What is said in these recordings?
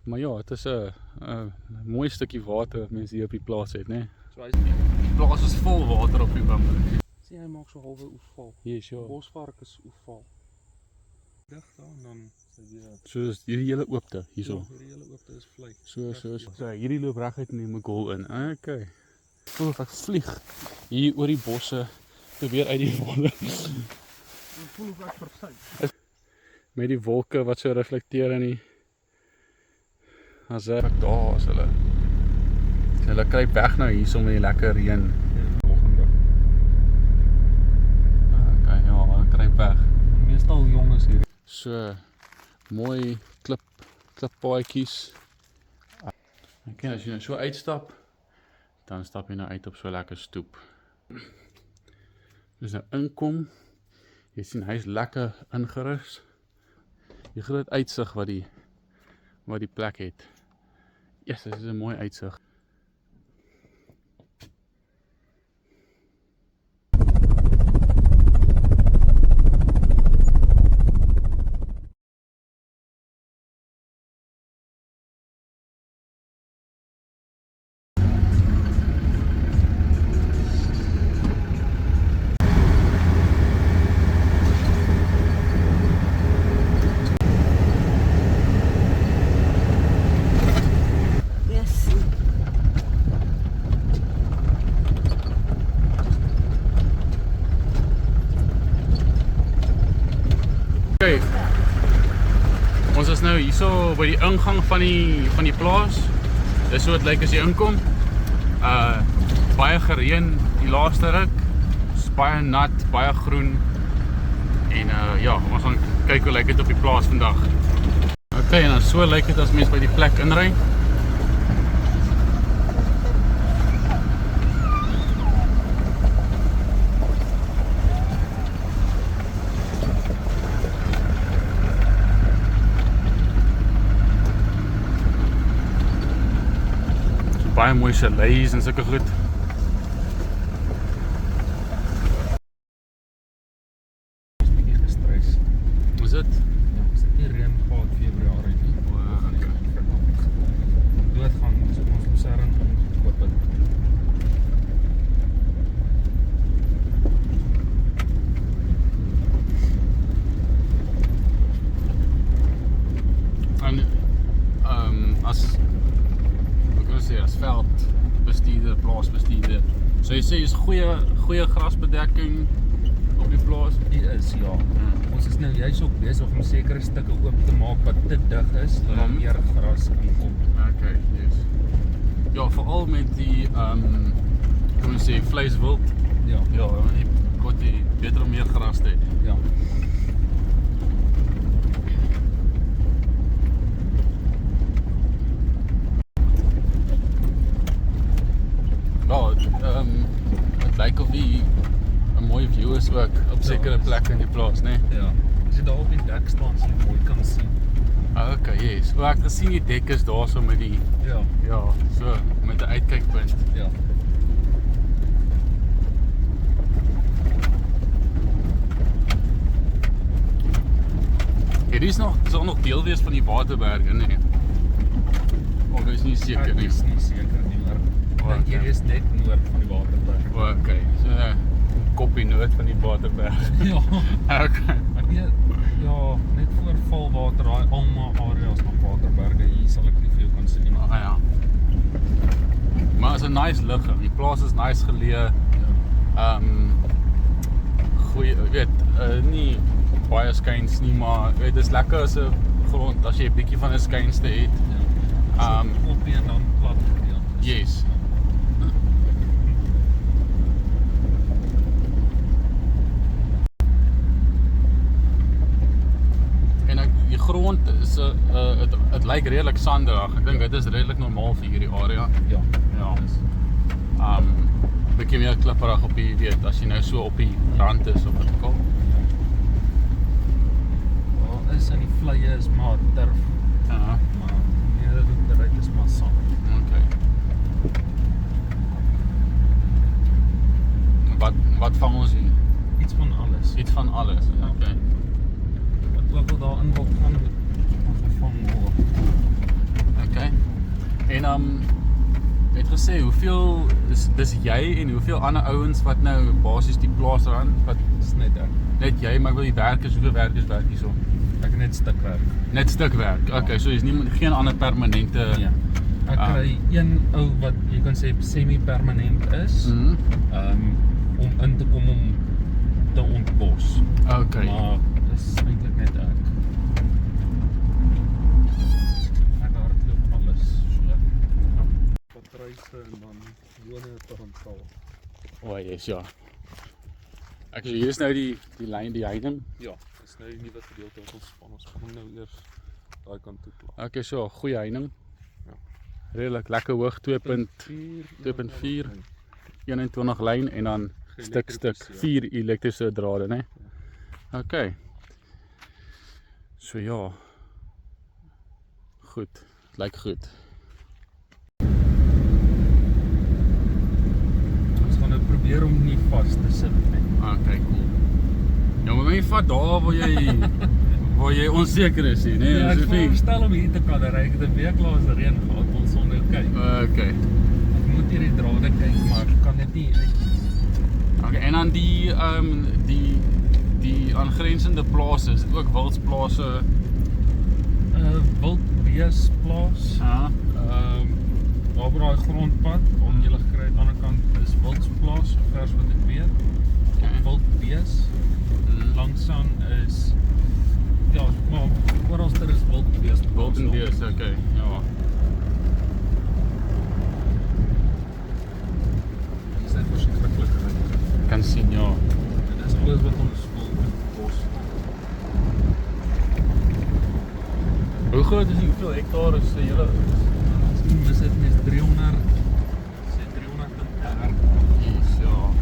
Maar ja, het is een mooi stukje water wat mense hier op die plaas het, né? So hy Die plaas is vol water op die oomblik. sê hy maak so halwe oefval. Yes, ja. Bosvark is oefval. Dig daar en dan sê weer Soos hierdie hele oopte hierso. hierdie hele oopte is vlei. So hierdie loop reguit in die Magol in. Okay. Voel of ek vlieg hier oor die bosse te weer uit die wolke. Ek voel of ek versuim. Met die wolke wat so reflekteer in die as ek daar is hulle. So hulle kruip weg nou hier so met die lekker reën. Volgende. Okay, ja, hulle kruip weg. Meestal jonges hier. So mooi klippaadjies. Okay, as jy nou so uitstap, dan stap jy nou uit op so lekker stoep. Dus nou inkom, jy sien hy is lekker ingerus. Die groot uitsig wat die plek het. Yes, dit is 'n mooi uitsig. Okay. Ons is nou hierso by die ingang van die plaas. Dis so dit lyk as jy inkom. Baie gereën die laaste ruk. Is baie nat, baie groen. En ja, ons gaan kyk hoe lyk dit op die plaas vandag. Okay, en dan so lyk dit as mens by die plek inry. Baie mooi chalets en sulke goed. Is bietjie gestres. Is dit? Ja, is dit nie reën gehad Februarie nie. Okay. Doodgaan, so ons besering koop het. En as veldbestuurder, plaasbestuurder. So jy sê is goeie grasbedekking op die plaas? Die is, ja. Ons is nou juist ook besig om sekere stukke oop te maak wat te dig is, dat daar meer gras inkom. Okay, yes. Ja, veral met die kom ons sê vleiswild. Ja. Ja, jy beter om meer gras te hê. Ja. Ja, het lyk of hier 'n mooi view is ook op sekere plekke in die plaas, né? Ja. As jy daar op die dek staan, sal jy mooi kan sien. Okay, yes. Ek het gesien die dek is daar so met die Ja. so met 'n uitkykpunt. Ja. Hierdie sal nog deel wees van die Waterberge, né? Of is nie seker nie. Ek is nie seker nie, maar dink hier is net noord van die Waterberg. Okay, so 'n koppie noord van die Waterberg. Ja. Okay. Ja, net voor Valwater, daai Alma areas van Waterberge, hier sal ek nie vir jou kan sien nie. Ja. Maar is 'n nice ligging. Die plaas is nice geleë. Goeie, weet, nie baie skuins nie, maar weet, dis lekker as 'n grond as jy 'n bietjie van 'n skuinste het. Koppie en dan plat gedeel. Yes. En die grond is het lyk redelik sanderig. Ek dink dit is redelik normaal vir hierdie area. Ja. Ja. Bietjie meer klipperig op die, weet, as jy nou so op die rand is of wat ook al. Daar is in die vleie is maar turf. Ja. Maar nee, dit is maar sand. Okay. Wat vang ons hier? Iets van alles. Iets van alles. Okay. Wat ook al daarin wil gaan, moet gevang word. Okay. En jy het gesê hoeveel dis jy en hoeveel ander ouens wat nou basies die plaas run, wat Dis net ek. net jy, maar ek wil die werkers, hoeveel werkers werk hierso? Ek het net stukwerk. Net stukwerk. Okay, so is geen ander permanente. Ja. Ek kry een ou wat jy kan sê semi-permanent is, om in te kom om te ontbos. Okay. Maar dis eintlik net ek. Ek hardloop alles so. Patryse en dan gewone parantaal. O, yes, ja. Ek so hier is nou die lyn, die heining. Ja, dis nou die nuwe gedeelte wat ons gaan nou eers daai kant toe plaas. Okay, so goeie heining. Ja. Redelik lekker hoog, 2.4, 21 lyn en dan stuk 4 elektriese drade, né? Okay. So ja. Goed, lyk goed. Ons gaan nou probeer om nie vas te sit nie. Okay, cool. Ja, maar my vat daar waar jy onseker is hier, né? Ja, ek verstel om hier te kan ry. Ek het 'n week laas reën gehad, ons son nou kyk. Okay. Ek moet hierdie drade kyk, maar ek kan dit nie uit. Okay, en dan die aangrensende plase, is dit ook wildsplase? Wildbeesplaas. Ja. Daar by daai grondpad, om jy gekry aan die ander kant is wildsplaas, vers wat ek weet. Okay. Wildbees. Langsaan is ja, maar oralster is wildbees. Wildbees, okay. Ja. Dit is net verskriklik. Kan sien, ja. Dit is alles wat ons wil in bos. Hoe groot is die, hoeveel hektaar is die hele? Ons het net 300 Yes, ja.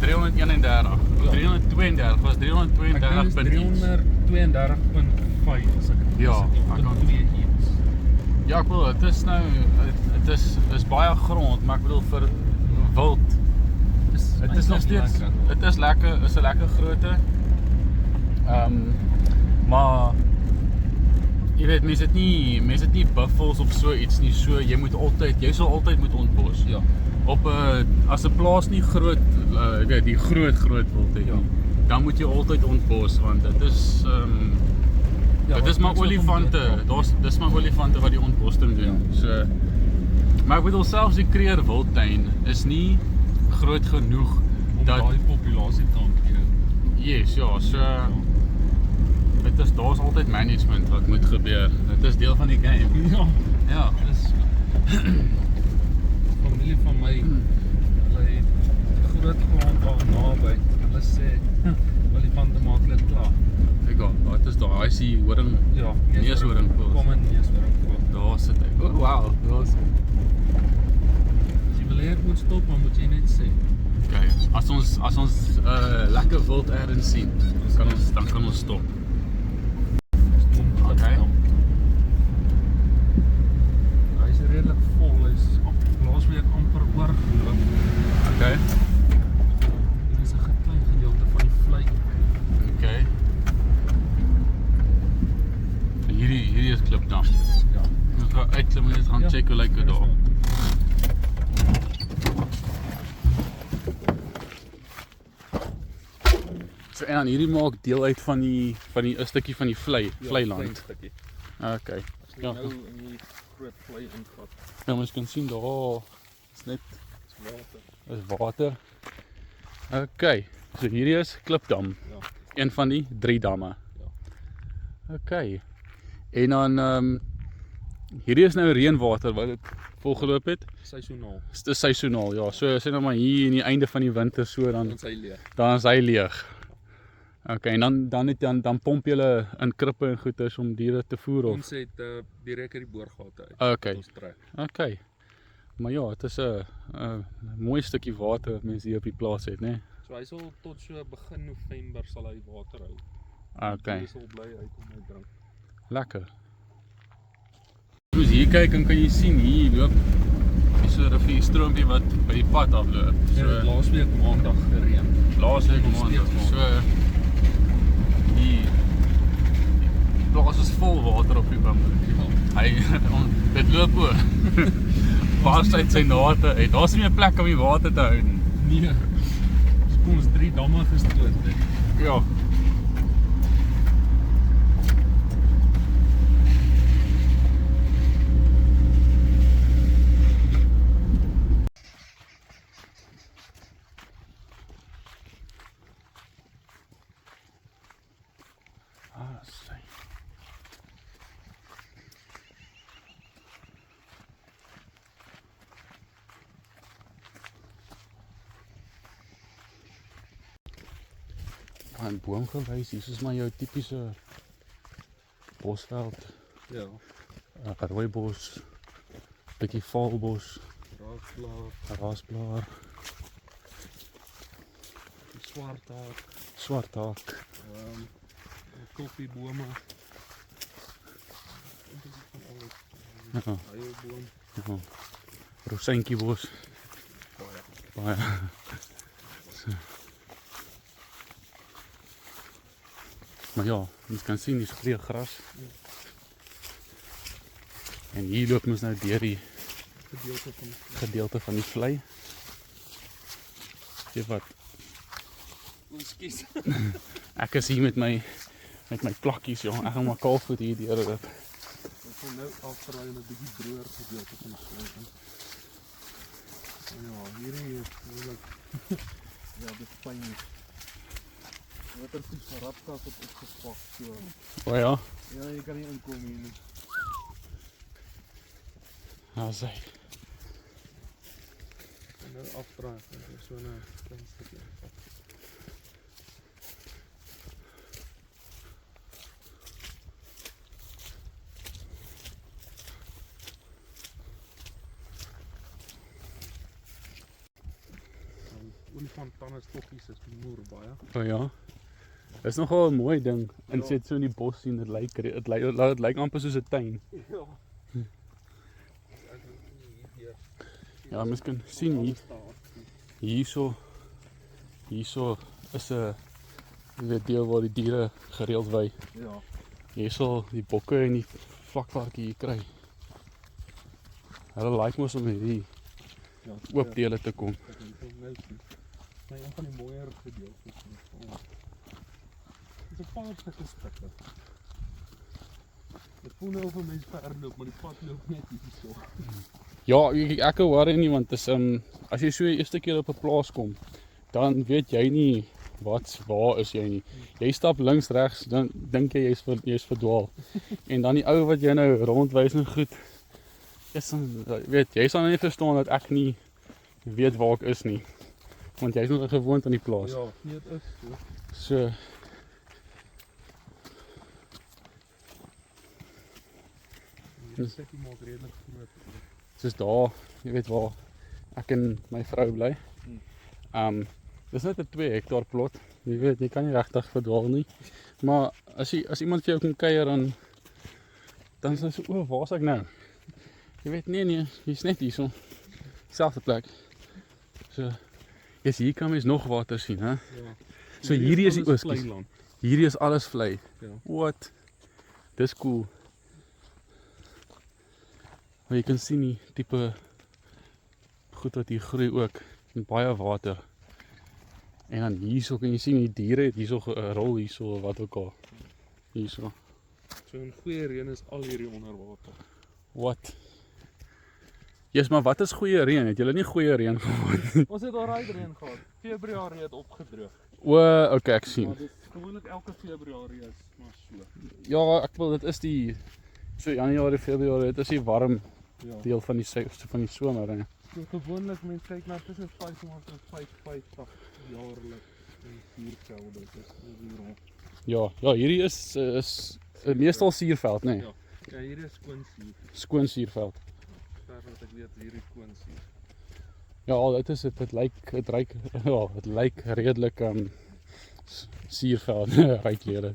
331. 332 was 332 punt iets. 332.5 as ek het Ja, ek kan 2 iets. Ja, ek bedoel, het is nou, het is baie grond, maar ek bedoel vir wild. Het is nog steeds, het is lekker, is 'n lekker grootte. Maar jy weet, mense het nie buffels of so iets nie, so jy sal altyd moet ontbos. Ja. Op as 'n plaas nie groot, jy weet, die groot wild het nie, dan moet jy altyd ontbos, want dit is dit is maar olifante, dis maar olifante wat die ontbosting doen. So, maar ek bedoel, selfs die Kruger Wildtuin is nie groot genoeg om dat daai populasie te hanteer. Yes, ja, so daar's altyd management wat moet gebeur. Dit is deel van die game. Ja, Ja. dis familie van my, hulle het groot grond daar naby. Hulle sê, olifante maak dit klaar. Ek gaan, wat is daar? Hy sê horing. Ja, Neushoringvoëls. Kom in neushoringvoëls. Daar sit hy. Oh, wow, daar's. As jy wil hê ek moet stop, dan moet jy net sê. Okay, as ons lekker wild ergens sien, dan kan ons stop. Okay. Hy is redelik vol, hy is laasweek amper oorgeloop. Okay. Hier is 'n klein gedeelte van die vlei. Okay. Hierdie is Klipdam. Ja. Ons gaan uitklim en net gaan check hoe lyk dit daar. So en dan hierdie maak deel uit van die 'n stukkie van die vleiland. Okay. Ja, nou in die groot vlei ingat. Ja, mens kan sien daar is net Water. is water. Okay. So hierdie is Klipdam. Ja. Een van die 3 damme. Ja. Okay. En dan hierdie is nou reënwater wat dit volgeloop het. Seisonaal. Dit is seisonaal, ja. So sê nou maar hier in die einde van die winter so dan Dan sy leeg. dan is hy leeg. Okay, en dan pomp julle in krippe en goeders om diere te voer of. Ons het direk uit die boorgate uit. Okay. Ons trek. Okay. Maar ja, dit is 'n mooi stukkie water wat mense hier op die plaas het, né? So hy sal tot so begin November sal hy water hou. Okay. Hy sal bly uit om te drink. Lekker. As jy hier kyk, dan kan jy sien hier loop so 'n rivierstroompie wat by die pad afloop. So laasweek maandag gereën. Laasweek maandag. So die plaas plaas is vol water op die oomblik. Hy dit loop oor. Pas uit sy nate uit. Daar's nie meer plek om die water te hou nie. Nee. Dus kom ons 3 damme gestoot. Ja. Een boom gewys, hier is maar jou typische bosveld. Ja. Rooibos, bietjie valbos, raasblaar, swarthaak, Koffiebome. ja, Eierboom. ja, rosynkiebos, baie. Maar ja, ons kan sien dis goeie gras. En hier loop ons nou deur die gedeelte van die vlei. Sê wat? Ekskuus. Ek is hier met my plakkies, ja. Ek gaan maar kaalvoet hier deur loop. Ek gaan nou afdraai in 'n bietjie droër gedeelte van die vlei. Ja, hierdie is moeilik. Ja, dit is fyn. Waterfiets van Rapkas het opgespak, so. O ja, Ja, jy kan nie inkom hier nie. nou sê. En nou afdraai, so 'n klein stukkie afvat. Olifant-tandestokkies is moer baie. O ja. Is nogal 'n mooi ding. En Ja. sit so in die bos sien, dit lyk amper soos 'n tuin. Ja. Ja, mens kan sien hierso is 'n deel waar die diere gereeld wy. Ja. Hier sal die bokke en die vlakvarkie hier kry. Hulle like mos om hierdie oop dele te kom. Maar een van die mooier gedeeltes van dit is 'n paar stukke stukke. Dit voel nou of 'n mens verloop, maar die pad loop net hierso. Ja, ek worry nie want dis as jy so die eerste keer op 'n plaas kom, dan weet jy nie waar is jy nie. Jy stap links regs, dan dink jy jy's verdwaal. En dan die ou wat jy nou rondwys en goed. Jy sal nie verstaan dat ek nie weet waar ek is nie. Want jy's nog gewoond aan die plaas. Ja, nee, dit is so. So Die stukkie maak redelik groot. soos daar, jy weet waar ek en my vrou bly. Dis net 'n 2 hektaar plot. Jy weet, jy kan nie regtig verdwaal nie. Maar as iemand vir jou kom kuier dan is hy so, waar's ek nou? Jy weet, nee, jy's net hierso. Selfde plek. So, hier kan mens nog water sien, hè? Ja. So hierdie is die alles oskies. vleiland. Hierdie is alles vlei. Ja. What? Dis cool. Maar jy kan sien die tipe goed wat hier groei ook. En baie water. En dan hierso kan jy sien die diere het hierso gerol hierso wat ook al. Hierso. So 'n goeie reën is al hierdie onder water. What? Yes, maar wat is goeie reën? Het julle nie goeie reën gehad nie? Ons het alraai reën gehad. Februarie het opgedroog. O, okay, ek sien. Maar dit is gewoonlik elke Februarie is maar so. Ja, ek wil dit is die so Januarie, Februarie, dit is die warm Ja. deel van die somer, hè. So gewoonlik mense kyk na tussen 500 en 550 jaarlik in suurvelde. Dis hier rond. Ja, hierdie is meestal suurveld, nê? Nee. Ja. Ja, hier is skoon suur. Skoon suurveld. Ver wat ek weet hierdie skoon suur. Ja, dit is dit lyk redelik suurveld, ryklede.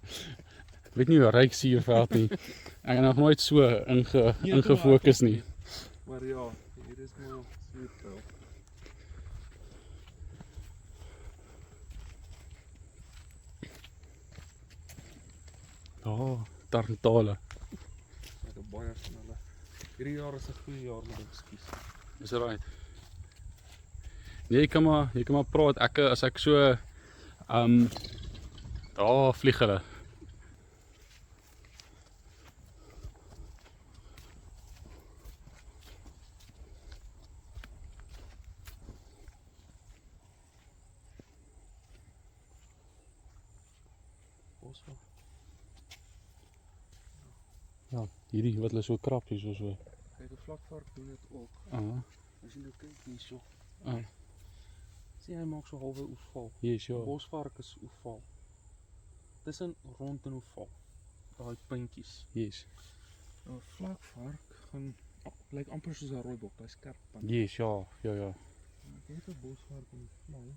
Ek weet nie hoe ryk suurveld nie. Ek het nog nooit so ingefokus nie. Maar ja, hier is maar suurveld. Ja, Tarntale. Ek het baie van hulle. Hierdie jaar is 'n goeie jaar met ekskuus. Is right. Nee, jy kan maar praat. As ek so daar vlieg hulle. Bosveld. Ja, hierdie wat hulle so krap hier so. Kyk, 'n vlakvark doen dit ook. As jy nou kyk hierso. Sien hy maak so halwe oeval. Yes, ja. Bosvark is oeval. Tussen rond en oeval. Daai puntjies. Yes. 'n Vlakvark gaan lyk amper soos 'n rooibok, daai skerp punt. Yes, ja. Ek het 'n bosvark in die vlei.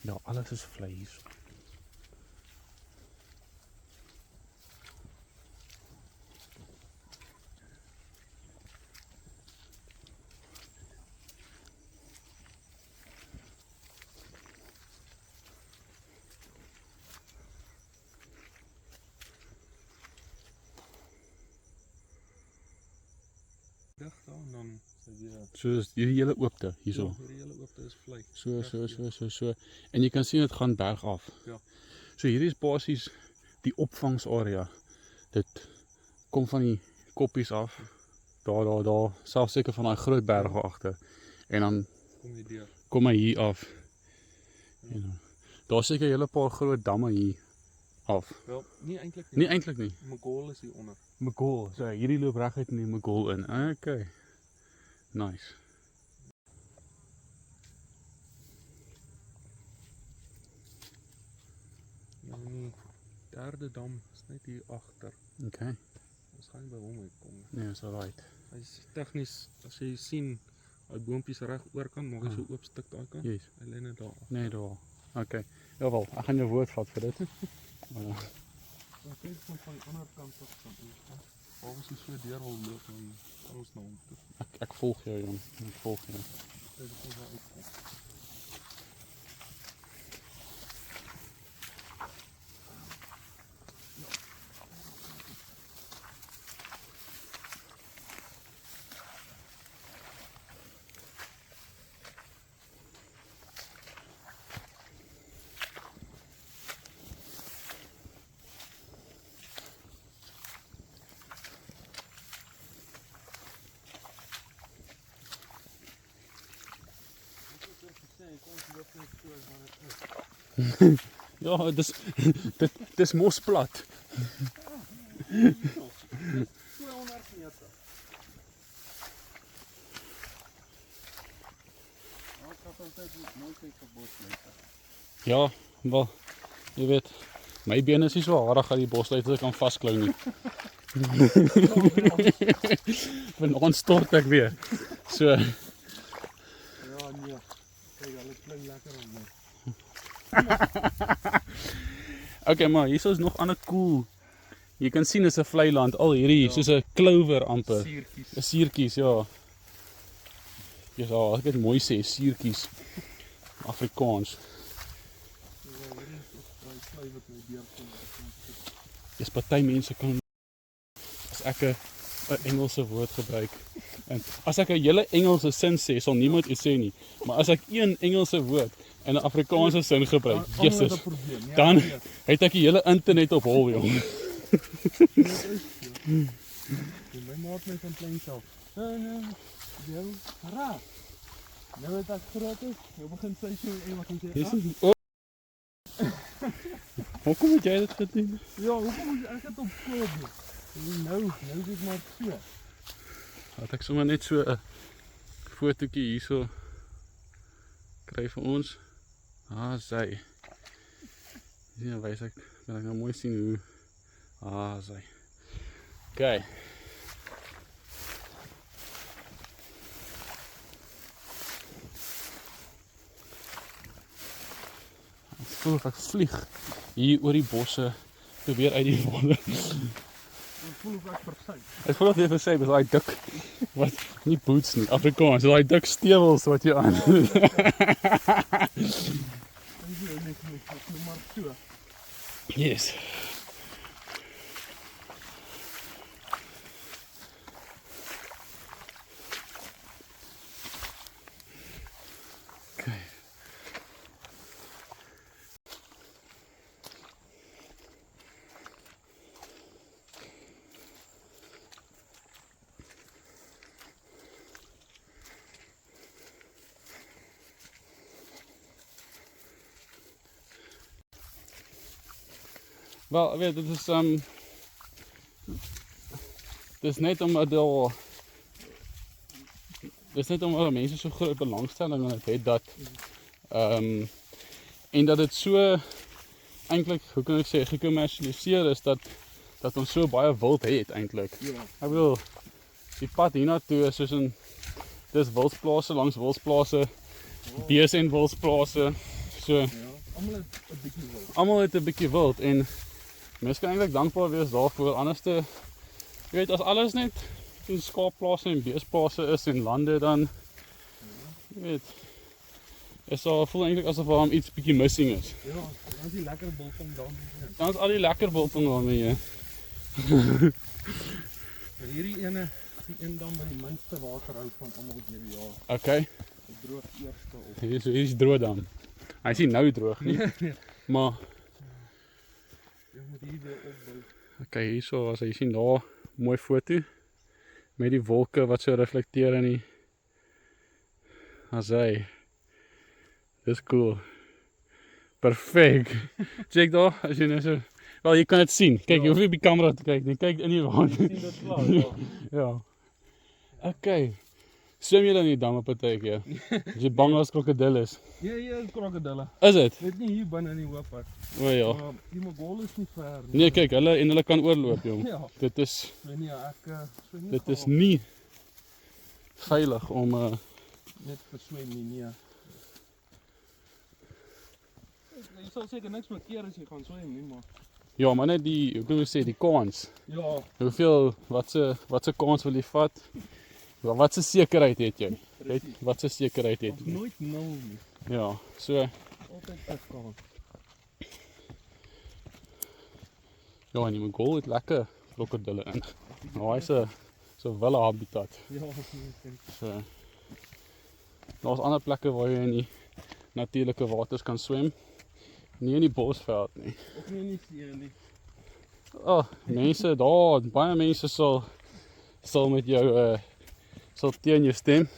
Ja, alles is vleis. Dig daar en dan sê jy Soos hierdie hele oopte hierso. Ja, hierdie hele oopte is vlei. So. En jy kan sien dit gaan berg af. Ja. So hierdie is basies die opvangsarea. Dit kom van die koppies af. Daar, selfs seker van daai groot berge agter. En dan Kom jy deur. kom hy hier af. Ja. Daar's seker 'n hele paar groot damme hier af. Wel, nie eintlik Nie eintlik nie. Magol is hier onder. Magol. So hierdie loop reguit in die Magol in. Okay. Nice. En die derde dam is net hier agter. Okay. Ons gaan by hom uitkom. Nee, is alright. Hy's tegnies, as jy sien, daai boontjies reg oorkant, maak hy so oop stuk daai kant. Yes. Hy lê net daar af. Nee, daar. Okay. Jawel, ek gaan jou woord vat vir dit. Ek kyk van die ander kant af van ons. Waar ons so deur wil loop en ons na hom toe. Ek volg jou, Jan. Ek volg jou. Dit is waar uitkom. Ja, dis mos plat. 200 meter. Ek het altyd nooit kyk vir bosluiter. Ja, wel, jy weet, my bene is nie so hard dat die bosluiter kan vasklou nie. Vanaand stort ek weer. So, Ja, nee. Kyk, hulle klink lekker om my. okay, maar hier is nog ander cool. Jy kan sien is 'n vlei land, al hierdie soos 'n clover amper. Suurtjies. 'n Suurtjies, ja. Ja, ek het mooi sê, suurtjies. Afrikaans. Ja, hierdie is daai vlei wat my deurkom. Dis party mense kan as ek 'n Engelse woord gebruik. En as ek 'n hele Engelse sin sê, sal niemand iets sê nie. Maar as ek een Engelse woord in 'n Afrikaanse sin gebruik, Jesus, dan het ek die hele internet op hol, jong. My maat my van klein self. Jou raak. Nou het ek groot is, nou begin sy so en wat gaan sê? Hoekom het jy dit gedoen? Ja, hoekom moet ek dit op skool doen? Nou is dit maar so. Laat ek sommer net so 'n fotootjie hierso kry vir ons. Sy. Ja, wys ek, kan ek nou mooi sien hoe. Sy. Okay. Ek voel of ek vlieg hier oor die bosse, probeer uit die wonder. voel of ek versuim. Ek voel dat jy versê, dis daai dik, wat, nie boots nie, Afrikaans, dis daai dik stewels wat jy aan. Ek weet nie, ek noem maar so. Yes. Okay. Wel, weet, dit is net omdat mense so groot belangstelling in dit het dat en dat dit so eintlik, hoe kan ek sê, gekommersialiseer is dat ons so baie wild het eintlik. Ja. Ek bedoel, die pad hiernatoe is soos dis wildsplase langs wildsplase, bees en wildsplase. So Ja, almal het 'n bietjie wil. almal het 'n bietjie wild en mense kan eintlik dankbaar wees daarvoor. Anderste, jy weet, as alles net in skaapplase en beesplase is en lande, dan jy weet, voel eintlik asof daar iets bietjie missing is. Ja, dan is die lekker biltong dan. Dan is al die lekker biltong daarmee. Hierdie ene, die een dam met die minste waterhou van almal deur die jaar. Okay, Dit droog eerste op. hier is droog dan. Hy is nie nou droog nie, maar Jy moet hier weer opbou. okay, hierso, as jy sien daar, mooi foto met die wolke wat so reflekteer in die as hy. Dis cool. Perfek. Check daar, as jy nou so, wel jy kan dit sien. Kyk, jy hoef nie op die kamera te kyk nie. Kyk in die water. Sien dit klaar, ja. Ja. Okay. Swem jy dan in die dam op 'n tydjie? As jy bang as krokodil is. Ja, is krokodille. Is dit? Dit nie hier binne in die hooppad. O ja. Maar die Mogol is nie ver nie. Nee, kyk, hulle kan oorloop, jong. Ja, Dit is weet nie, ek swem nie. dit is graag nie veilig om net vir swem nie, nee. Jy sal seker niks meer keer as jy gaan swem nie, maar ja, maar net die, hoe kan ek sê, die kans. ja, Hoeveel wat se kans wil jy vat? Wat se sekerheid het jy? Wat se sekerheid het of jy? nooit nul nie. Ja, so Altyd 'n kans. ja, en die Mogol het lekker krokodille in. Nou hy's 'n so wille habitat. Ja, nee, So daar's ander plekke waar jy in die natuurlike waters kan swem. Nie in die bosveld nie. ook nie in die see nie. Mense daar, baie mense sal met jou sal teen jou stem. Ek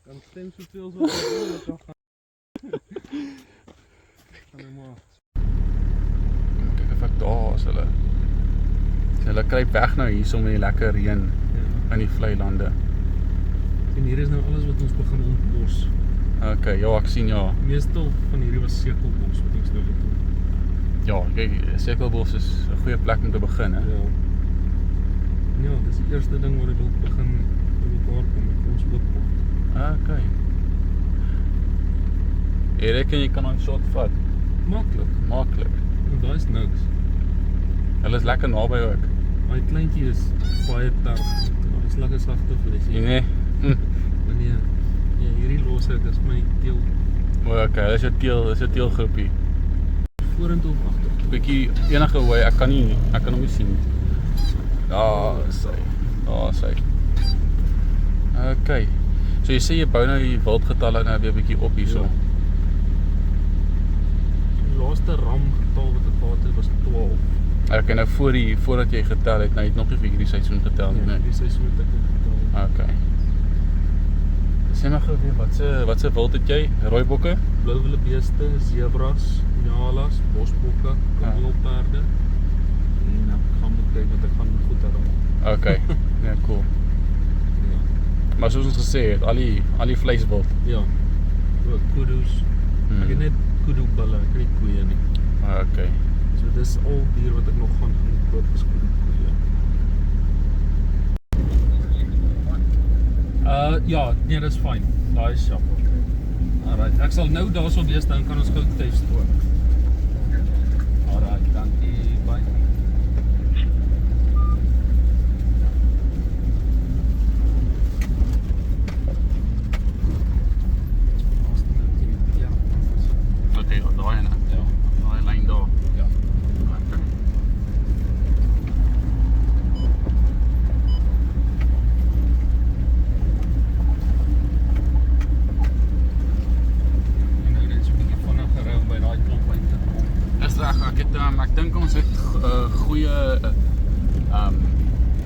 kan stem soveel soos ek wil, ek kan gaan. Gaan nou maar. Kyk of ek daar is hulle. Hulle kruip weg nou hierso met die lekker reën Ja. in die vlei lande. En hier is nou alles wat ons begin ontbos. Okay, ja, ek sien ja. Meestal van hierdie was sekelbos wat ons nou moet doen. Ja, kyk, sekelbos is 'n goeie plek om te begin, hè. Ja. Ja, dis die eerste ding wat ek wil begin bymekaar kom met ons oopkom. Okay. Ek reken jy kan 'n shot vat, Maklik. maklik. En daar is niks. Hulle is lekker naby ook. Daai kleintjie is baie terg. Daar is lekker sagte vlesie. Nee. Maar nee, ja, hierdie los ek is my teel Okay, dis 'n teelgroepie. vorentoe of agter. Bietjie enige hoe, ek kan hom nie sien. Daar is hy. Daar is hy. Okay. So jy sê jy bou nou die wildgetalle nou weer bietjie op hierso. Ja. Die laaste ramgetal wat ek gehad het was 12. Okay, nou voordat jy getel het, nou jy het nog nie vir hierdie seisoen getel nie, nee. Die seisoen het ek getal. Okay. Sê maar gou weer, wat se wild het jy? Rooibokke? Blou wildebeeste, zebras, nyalas, bosbokke, kameelperde. En ek gaan moet kyk wat ek gaan goed herinner. Okay. Ja, cool. Ja. Maar soos ons gesê het, al die vleiswild. Ja. Ook kudu's. Ek het net kudu bulle, ek het nie koeie nie. Okay. So dis al dier wat ek nog gaan koop is kudu koeie. Ja, nee, dis fyn. Daai is sap. Alright, ek sal nou daarso wees, dan kan ons gou test ook. Alright, dankie, bye.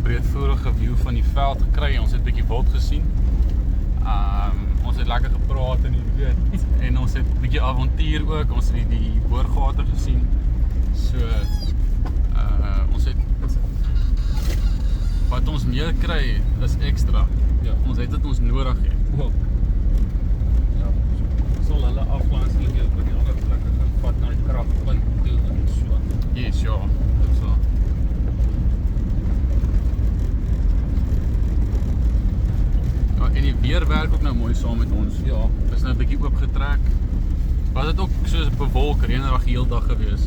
breedvoerige view van die veld gekry. Ons het 'n bietjie wild gesien. Ons het lekker gepraat en weet en ons het 'n bietjie avontuur ook. Ons het die boorgate gesien. So ons het wat ons meer kry is ekstra. Ja. Ons het dit ons nodig het. Ook. Ja. Sal hulle aflandslik op die ander plekke gaan vat na die kragpunt toe en so. Yes, ja. Dit so. Ja, en die weer werk ook nou mooi saam met ons. Ja. Dit is nou 'n bietjie oopgetrek. Was dit ook soos bewolk, reënerig die hele dag gewees?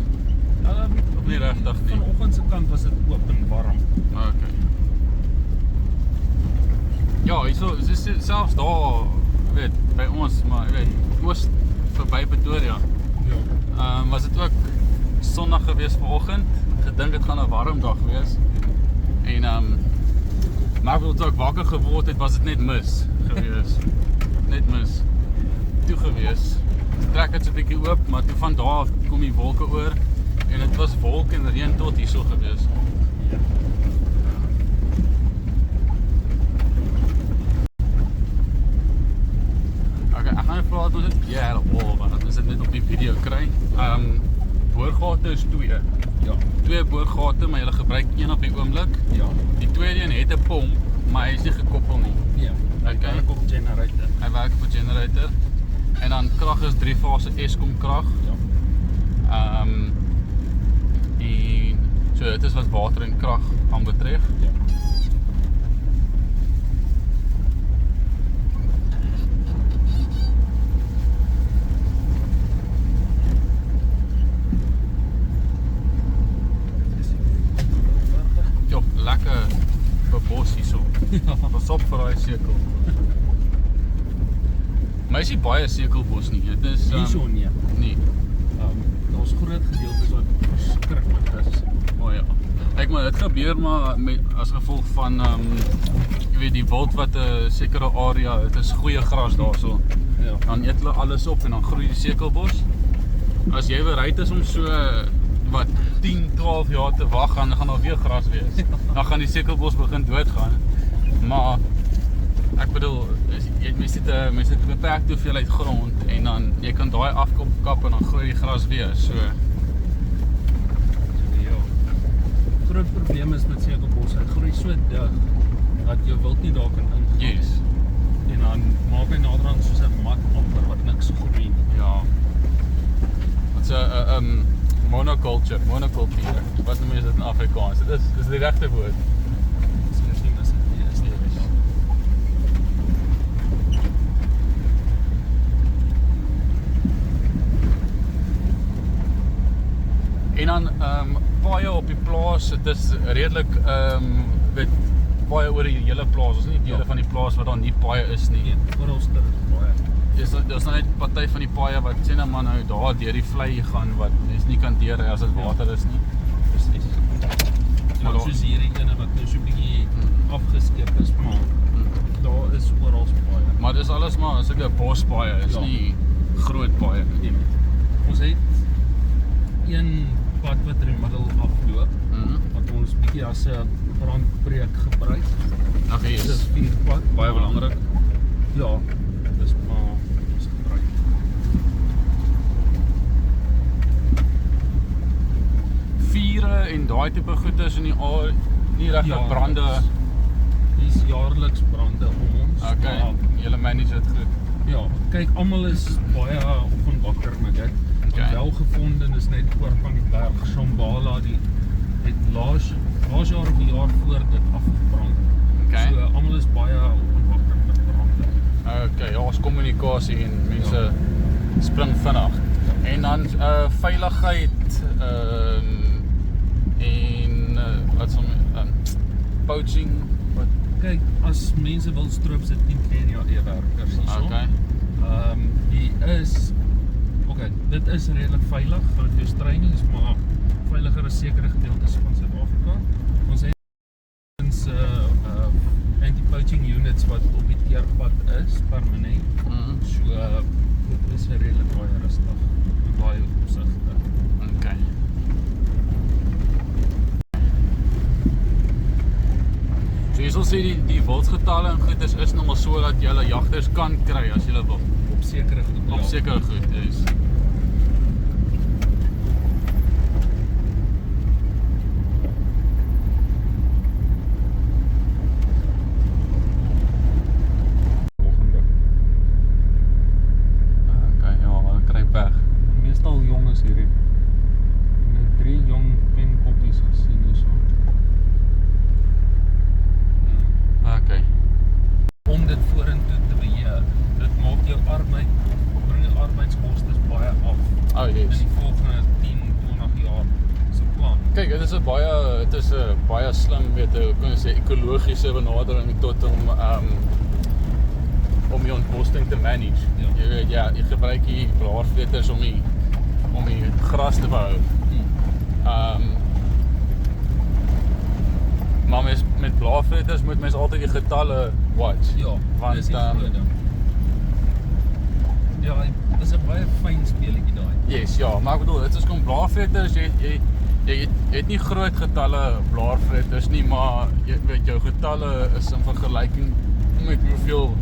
Of nie regtig nie? Vanoggend se kant was dit oop en warm. Okay. Ja, hierso, selfs daar, weet, by ons, maar weet, oos verby Pretoria. Ja. Was dit ook sonnig gewees vanoggend. Gedink dit gaan 'n warm dag wees. En maar ek het ook wakker geword het, was dit net mis gewees. Net mis. Toe gewees. Trek het so 'n bietjie oop, maar toe van daar af kom die wolke oor en dit was wolk en reën tot hierso gewees. Ja. Okay, ek gaan vra dat ons dit weer herhaal, want ons dit net op die video kry. Boorgate is 2. Ja. 2 boorgate, maar jy gebruik een op die oomblik. Ja. Die tweede een het 'n pomp, maar hy is nie gekoppel nie. Ja. Okay. Werk op generator. Hy werk op 'n generator. En dan krag is 3-fase Eskom krag. Ja. En so dit is wat water en krag aanbetref. Ja. Ja, lekker bebos hierso. Ja. Pas op vir daai sekel. Maar is nie baie sekelbos nie. Dit is Hierso nie. Nee. Daar's groot gedeeltes wat verskriklik is. O ja. Kyk maar, dit gebeur maar met as gevolg van jy weet die wild wat 'n sekere area, dit is goeie gras daarso. Ja. Dan eet hulle alles op en dan groei die sekelbos. As jy bereid is om so wat 10, 12 jaar te wag, dan gaan daar weer gras wees. Dan gaan die sekelbos begin doodgaan. Maar ek bedoel, jy het 'n beperkte hoeveelheid grond en dan jy kan daai afkap en dan groei die gras weer. So Ja. Groot probleem is met sekelbos, hy groei so dig dat jy wild nie daar kan ingaan. yes. En dan maak hy naderhand soos 'n mat amper wat niks groei nie. Ja. Dit's 'n monoculture. Wat noem jy dit in Afrikaans? Dit is die regte woord. Miskien is dit nie is nie. En dan paaie op die plaas, dit is redelik weet paaie oor die hele plaas. Ons nie dele van die plaas wat daar nie paaie is nie. Nee, oralster is baie. Daar's nou net party van die paaie wat sê nou maar nou daar deur die vlei gaan wat mens nie kan deurry as dit water is nie. Presies. Maar Maar soos hierdie ene wat nou so 'n bietjie afgeskep is, maar daar is oral baie. Maar dis alles maar sulke bospaaie, is Ja. nie groot paaie nie. Nee. Ons het een pad wat in die middel afloop wat ons bietjie as 'n brandbreek gebruik. Ag Dis yes. 'n vierpad, Baie belangrik. Ja, dis maar ons gebruik. Vure en daai tipe goeders in die aard nie regtig brande. Dis jaarliks brande om ons. Okay, Maar, julle manage dit goed. ja, kyk, almal is baie op en wakker met dit. Okay. Wel gevonden is net oor van die berg Shambhala, die het laas jaar of die jaar voor dit afgebrand. Okay. So almal is baie op en wakker met brande. Okay, ja, ons kommunikasie en mense spring vinnig. En dan veiligheid en wat som poaching wat Kyk, as mense wil stroop sit in Kenia e-werkers hierso. okay. Die is dit is redelik veilig vir jou training, maar veiliger as sekere gedeeltes van Suid-Afrika. Ons het ons anti-poaching units wat op die teerpad is permanent. So dit is redelik baie rustig in baie opsigte. Okay. sal sê die wildsgetalle en goeders is nog maar so dat jy hulle jagters kan kry as jy wil. Op sekere goed. Op sekere goed, yes. Okay, ja, hulle kry pech. Meestal jong is hierdie. Ek het 3 jong penkoppies gesien hierso. Okay. Om dit vorentoe te beheer, dit maak jou bring jou arbeidskostes baie af. Oh, In yes. die volgende 10, 20 jaar se plan. Kyk, dit is 'n baie slim, weet jy, kan jy sê ekologiese benadering tot om die ontbosting te manage. Ja. Jy weet, ja, jy gebruik die blaarvreters om die gras te behou. Maar met blaarvreters moet mens altyd die getalle watch. Ja, Want dis die voordeel. Ja, dis 'n baie fyn speletjie daai. Yes, ja, maar ek bedoel, dit is kom blaarvreters, jy het nie groot getalle blaarvreters nie, maar jy weet jou getalle is in vergelyking met hoeveel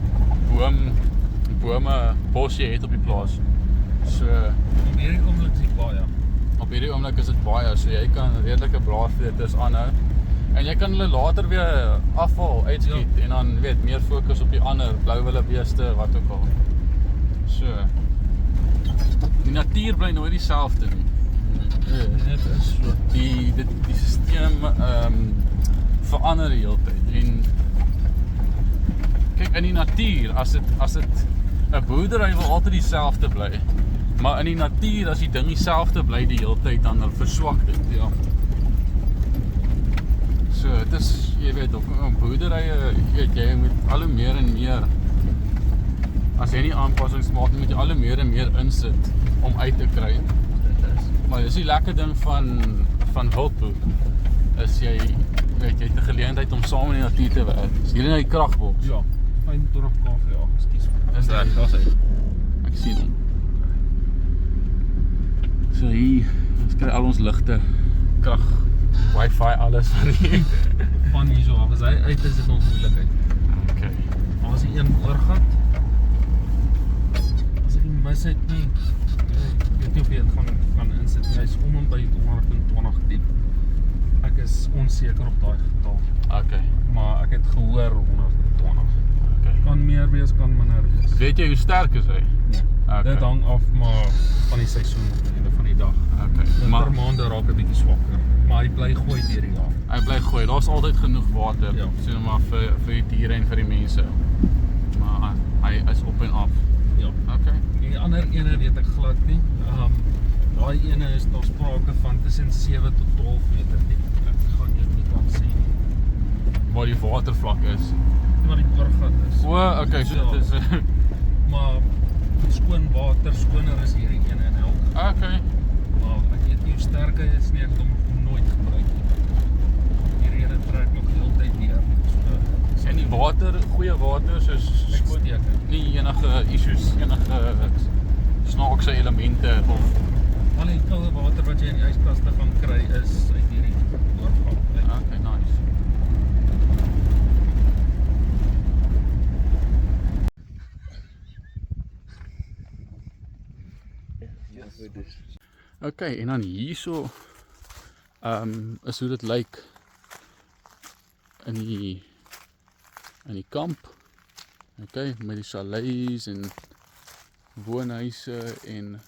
bos jy het op die plaas. So Op hierdie oomblik is dit baie. op hierdie oomblik is dit baie, so jy kan redelike blaarvreters aanhou. En jy kan hulle later weer afval, uitskiet en dan weet meer fokus op die ander blouwillebeeste, wat ook al. So die natuur bly nooit dieselfde nie. Dit is so. Die stelsel verander die hele tyd. En kyk, in die natuur, as dit 'n boerdery wil altyd dieselfde bly. Maar in die natuur, as die ding dieselfde bly die hele tyd, dan verswak dit. Ja. So, dit is, jy weet, op boerderye, jy moet al hoe meer en meer, as jy nie aanpassings maak, moet jy al hoe meer en meer insit om uit te kry. Maar dis die lekker ding van wildboer, is jy het 'n geleentheid om saam in die natuur te werk. Is hier in die kragboks. Ja, 25 kV, ja, ekskuus. Is reg, daar's hy. Ek sien hom. So hier, ons kry al ons ligte, krag, wifi, alles van hier. Van hierso af, as hy uit is dit ons moeilikheid. Okay. Maar as die een oorgat, as ek die mis het nie, ek weet nie of jy het gaan insit nie, hy is om en by 120 diep. Ek is onseker op daai getal, Okay. maar ek het gehoor 120. Okay. Kan meer wees, kan minder wees. Weet jy hoe sterk is hy? Nee. Okay. Dit hang af maar van die seisoen op die einde van die dag. Okay. Maar Wintermaande raak 'n bietjie swakker, maar hy bly gooi deur die jaar. hy bly gooi, daar's altyd genoeg water, Ja. sê maar vir die diere en vir die mense. Maar hy is op en af. Ja. Okay. Die ander ene weet ek glad nie. Daai ene is daar sprake van tussen 7 tot 12 meter diep. Ek gaan jou nie kan sê nie. Waar die watervlak is. Maar die oorgat is. Okay, so dit is Maar skoon water, skoner is hierdie ene in elk. okay. Maar ek weet nie hoe sterk hy is nie, ek het hom nooit gebruik nie. Hierdie ene trek nog die hele tyd deur. So, En die water, goeie water, soos skoon, uitstekend. nie enige issues, enige snaakse elemente of Al die koue water wat jy in die ijskaste gaan kry is uit hierdie oorgat. okay, nice. Okay, en dan hierso is hoe dit lyk in die kamp. Okay, met die chalets en woonhuise en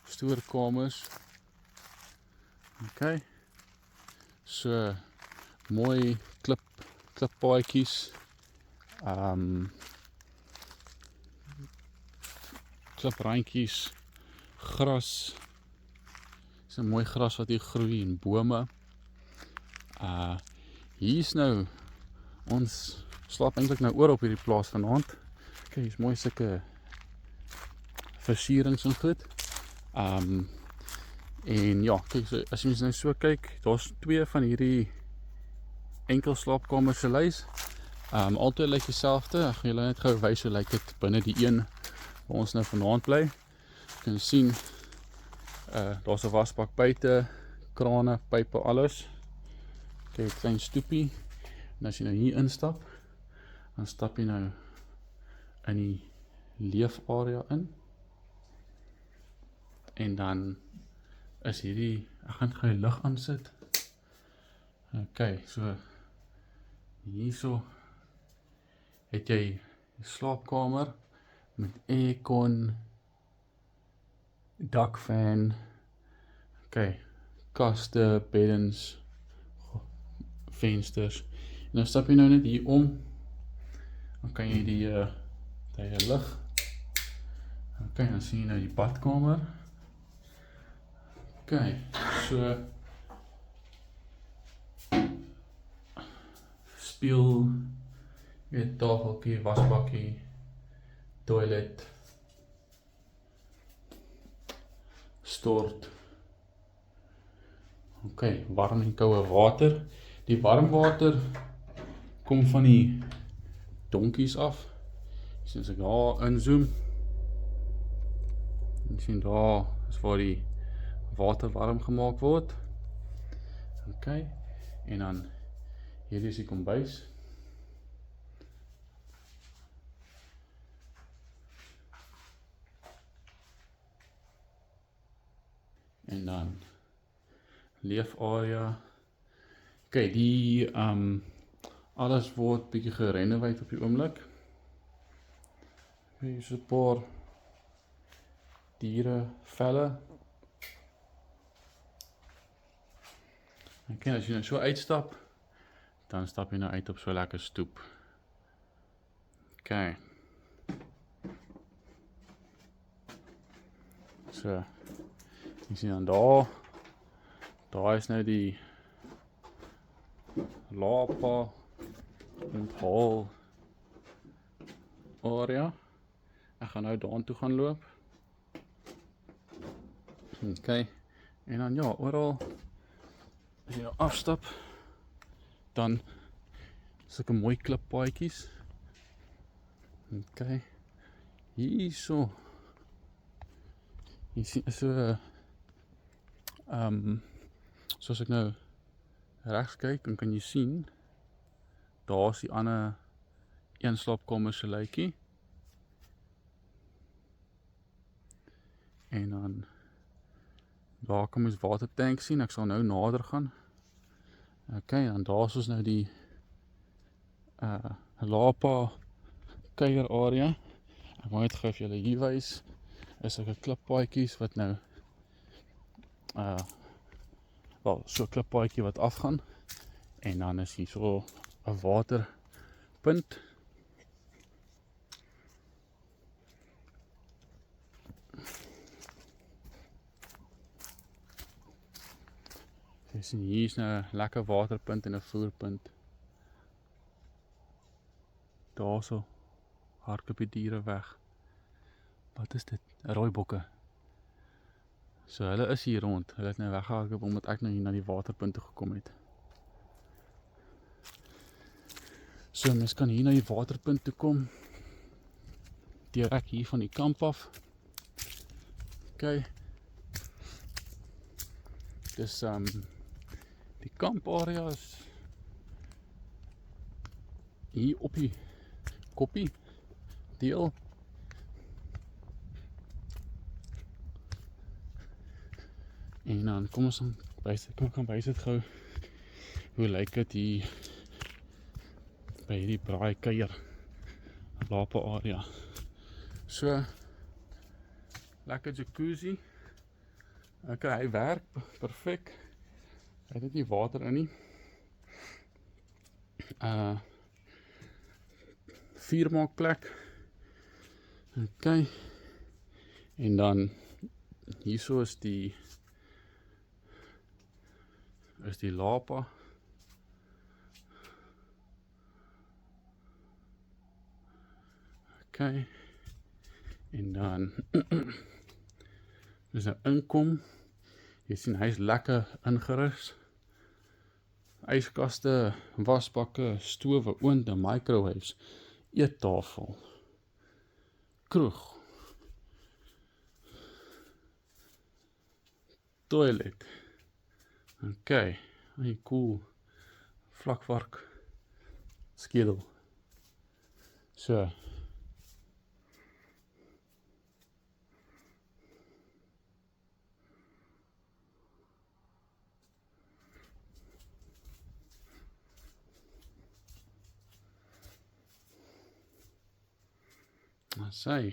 stoorkamers. Okay. So mooi klippaadjies. Kliprandjies, gras. Dis 'n mooi gras wat hier groei en bome. Hier's nou ons slaap eintlik nou oor op hierdie plaas vanaand. Kyk, hier's mooi sulke versierings en goed. En ja, kyk, so, as jy mens nou so kyk, daar's 2 van hierdie enkel slaapkamers se lys. Altyd lyk dieselfde. Ek gaan julle net gou wys hoe lyk dit binne die een waar ons nou vanaand bly. Jy kan sien daar's 'n wasbak buite, krane, pype, alles. Kyk, klein stoepie. En as jy nou hier instap, dan stap jy nou in die leefarea in. En dan is hierdie, ek gaan gou die lig aansit. Ok, so hierso het jy die slaapkamer met aircon, dakfan, ok, kaste, beddens, vensters. En dan stap jy nou net hier om, dan kan jy die lig. Ok, dan sien jy nou die badkamer. Ok, so speel, tafeltjie, wasbakkie, toilet, stort. Ok, warm en koue water. Die warm water kom van die donkies af. As ek daar inzoom, en sien daar is waar die water warm gemaak word. Ok, en dan hier is die kombuis. En dan leefarea. Ok, die alles word bietjie gerenoveer op die oomblik. Hier is 'n paar diere velle. Ok, as jy nou so uitstap, dan stap jy nou uit op so lekker stoep. Ok. So, jy sien dan daar is nou die lapa onthaal area. Ek gaan nou daartoe gaan loop. Ok, en dan ja, oral as jy nou afstap, dan sulke mooi klippaadjies. Ok, hierso. Jy sien so soos ek nou regs kyk, dan kan jy sien daar is die ander een slaapkamer se luitjie. En dan daar kan mens watertank sien. Ek sal nou nader gaan. Ok, dan daar is ons nou die lapa kuier area. Ek wou net gou vir julle hier wys. Is sulke klippaadjies wat nou wel, so 'n klippaadjie wat afgaan. En dan is hier so 'n waterpunt. Jy sien hier is nou 'n lekker waterpunt en 'n voerpunt. Daarso hardloop die diere weg. Wat is dit? 'n Rooibokke. So hulle is hier rond. Hulle het nou weggehardloop omdat ek nou hier na die waterpunt toe gekom het. So mens kan hier na die waterpunt toe kom. Direk hier van die kamp af. Ok. Dis die kamparea is hier op die koppie deel. En dan kom ons gaan wys dit gou. Hoe lyk dit hier by hierdie braai kuier lapa area. So lekker jacuzzi. Ok, hy werk perfek. Hy het nie water in nie. Vuurmaakplek. Ok. En dan hierso is die lapa. Ok. En dan as jy inkom, jy sien hy is lekker ingerus. Yskaste, wasbakke, stowe, oonde, microwaves, eettafel, kroeg, toilet. Ok, cool. Vlakvark skedel. So. Sy.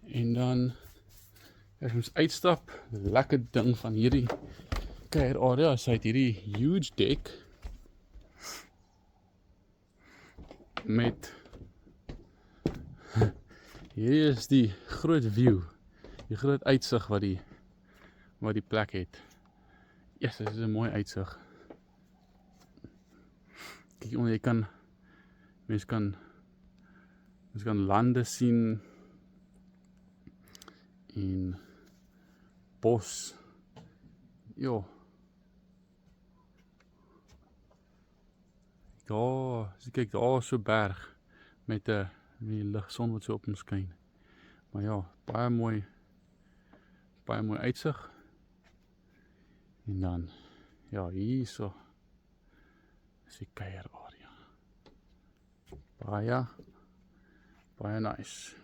En dan as ons uitstap, lekker ding van hierdie kuier area, hy het hierdie huge deck met hierdie is die groot view, die groot uitsig wat die plek het. Yes, dit is 'n mooi uitsig. Kyk, jy kan mens kan lande sien en bos. Ja. Daar, as jy kyk, daar is so berg met die ligson wat so op hom skyn. Maar ja, baie mooi uitsig. En dan, ja, hierso is die kuier area. Baie nice.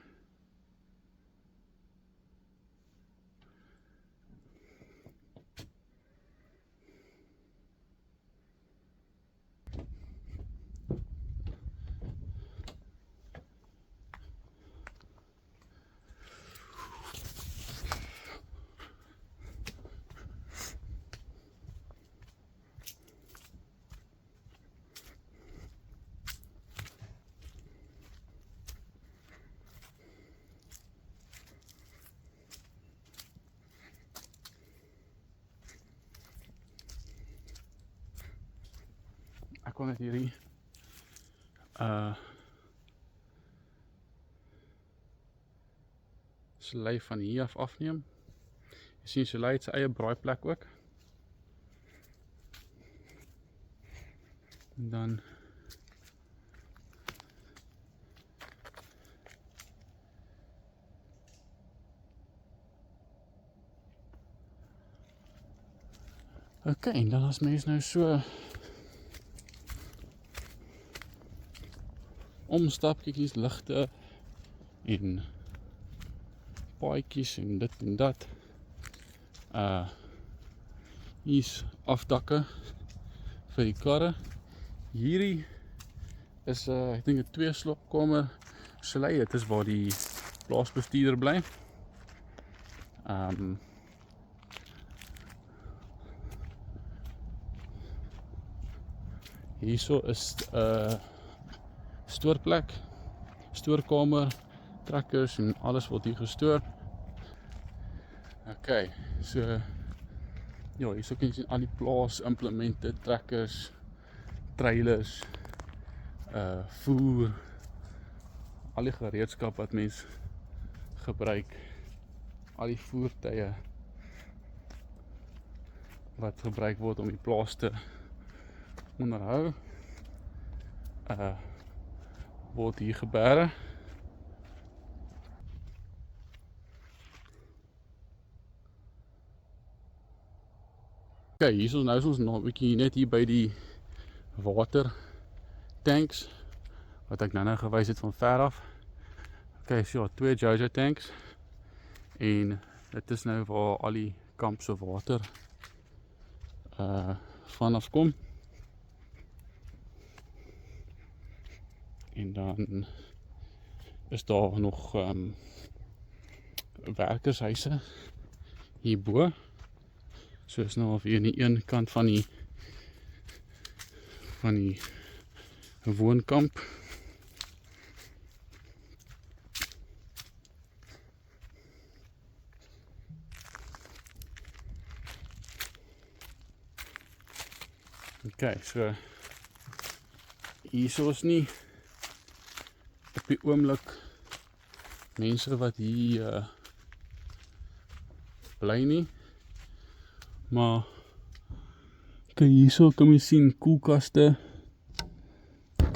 Ek kon net hierdie Soleil van hier af afneem. Jy sien Soleil het sy eie braaiplek ook. En dan OK, en dan as mens nou so omstap, kyk hier's ligte en paadjies en dit en dat. Hier's afdakke vir die karre. Hierdie is ek dink 'n 2 slaapkamer Soleil, dit is waar die plaasbestuurder bly. Hierso is stoorplek, stoorkamer, trekkers en alles word hier gestoor. OK, so ja, hierso kan jy sien al die plaas implemente, trekkers, trailers, voer, al die gereedskap wat mens gebruik, al die voertuie wat gebruik word om die plaas te onderhou, word hier gebeure. OK, hier is ons nou 'n bietjie net hier by die watertanks wat ek nou gewys het van ver af. OK, so 2 Jojo tanks en dit is nou waar al die kamp se water vanaf kom. En dan is daar nog werkershuise hierbo. So is nou of hier aan die een kant van die woonkamp. OK, so hier is nie op die oomblik mense wat hier bly nie. Maar kyk, hierso kan jy sien koelkaste,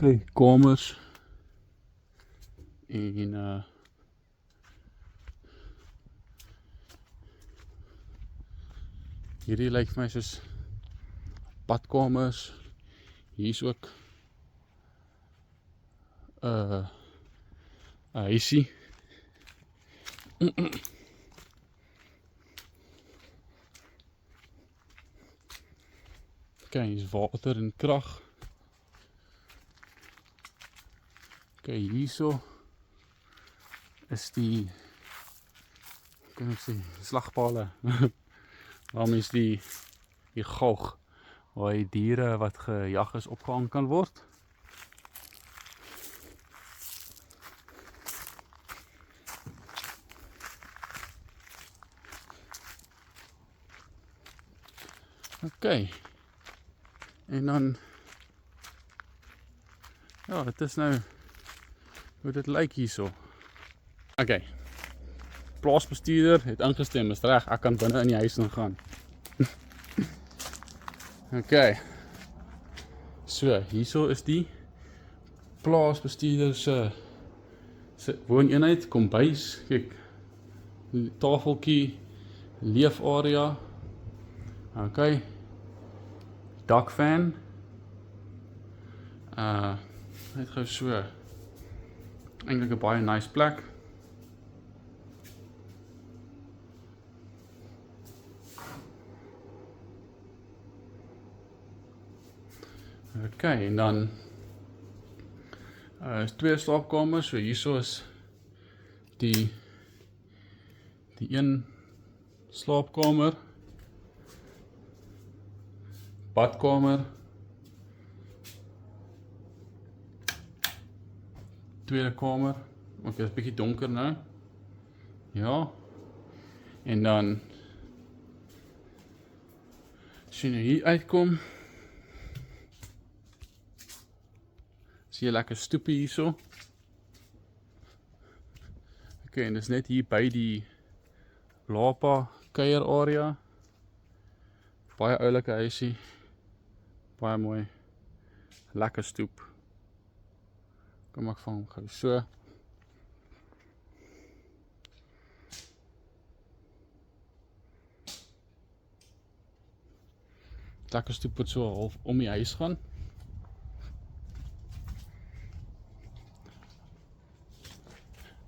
kyk, kamers en Hierdie lyk vir my soos badkamers. Hier is ook 'n huisie. Okay, hier is water en krag. Okay, hierso is die, kan ek sê, slagpale. Waarom is die galg waar die diere wat gejag is opgehang kan word. Okay. En dan, ja, dit is nou hoe dit lyk hierso. Okay. Plaasbestuurder het ingestem, is reg, ek kan binne in die huis ingaan. Okay. So, hierso is die plaasbestuurder se wooneenheid, kombuis, kyk, tafeltjie, leefarea. Okay. Dakfan. Net gou so. Eintlik 'n baie nice plek. Okay, en dan is 2 slaapkamers, so hierso is die een slaapkamer, badkamer, tweede kamer. Okay, dit is bietjie donker nou. Ja. En dan sien jy hier uitkom. Sien jy lekker stoepie hierso. Okay, en dis net hier by die Lapa kuier area. Baie oulike huisie. Baie mooi. Lekker stoep. Kom ek van gou so. Lekker stoep wat so half om die huis gaan.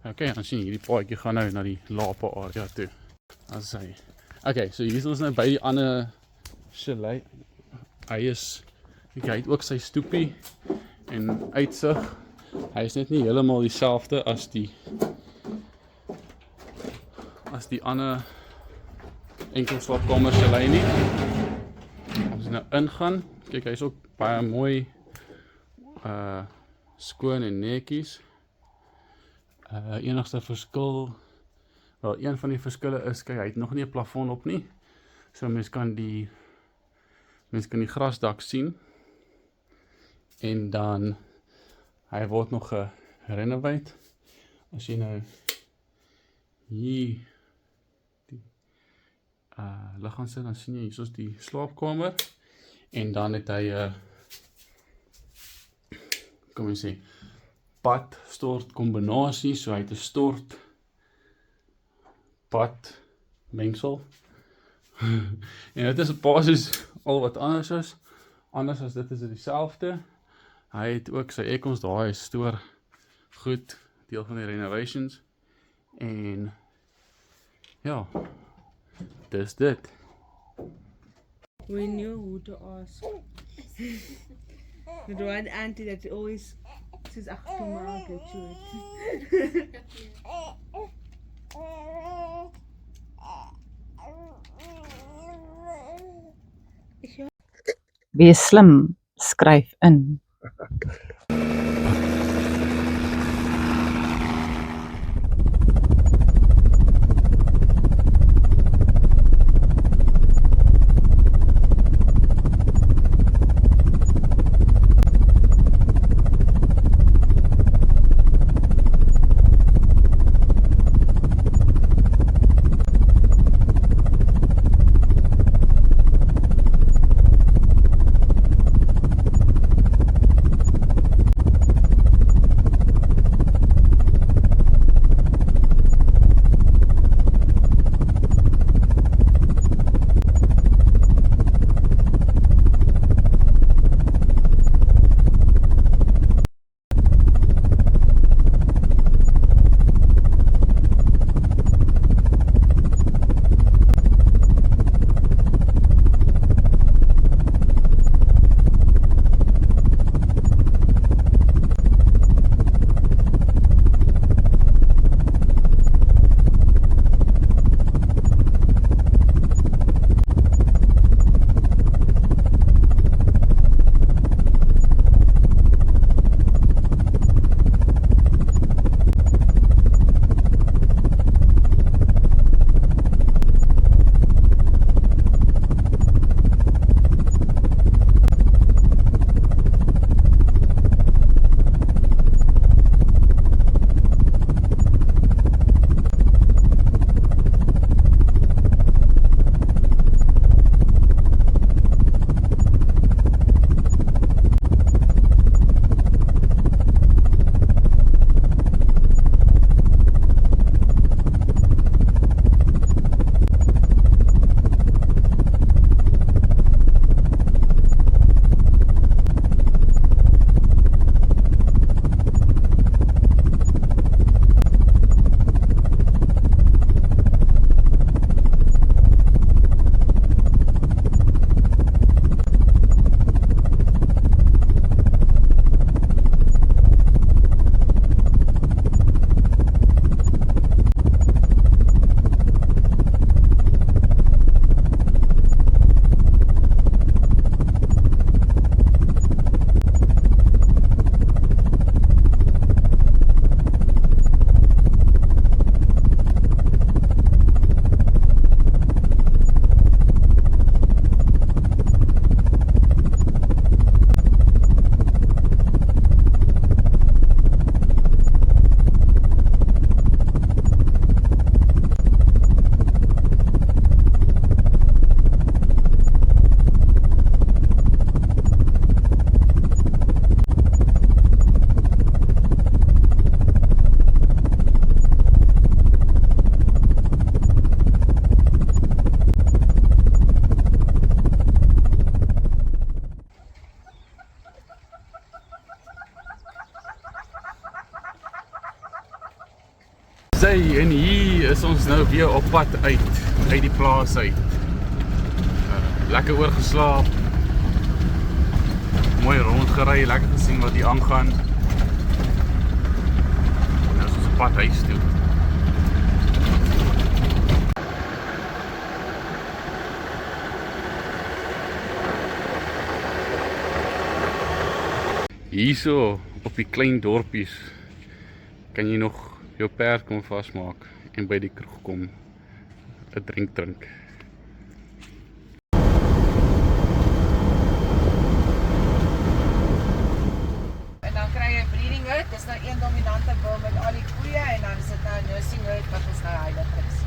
Okay, dan sien jy hierdie paadjie gaan nou na die Lapa area toe. As hy. Okay, so hier is ons nou by die ander chalet. Hy het ook sy stoepie en uitsig. Hy is net nie heeltemal dieselfde as die ander enkel slaapkamer chalet nie. As jy nou ingaan, kyk, hy is ook baie mooi skoon en netjies. Enigste verskil, wel, een van die verskille is, kyk, hy het nog nie 'n plafon op nie. So mens kan die grasdak sien. En dan hy word nog gerenoveer. As jy nou hier die lig gaan sit, dan sien jy hier is die slaapkamer. En dan het hy kom ons sê bad stort kombinasie, so hy het 'n stort bad mengsel. En dit is basies al wat anders is. Anders as dit is dit dieselfde. Hy het ook sy aircons daar, hy stoor goed, deel van die renovations. En ja, dis dit. We knew who to ask. The one auntie that always says, "Ach, tomorrow I'll get you it." Wees slim, skryf in. Okay, en hier is ons nou weer op pad uit die plaas uit. Lekker oorgeslaap. Mooi rondgery, lekker gesien wat hier aangaan. Nou is ons op pad huis toe. Hierso op die klein dorpies kan jy nog jou perd kom vasmaak en by die kroeg kom 'n drink. En dan kry jy breeding hut, dis nou een dominante boom met al die koeie en dan is dit nou nursing hut wat ons nou heilig is.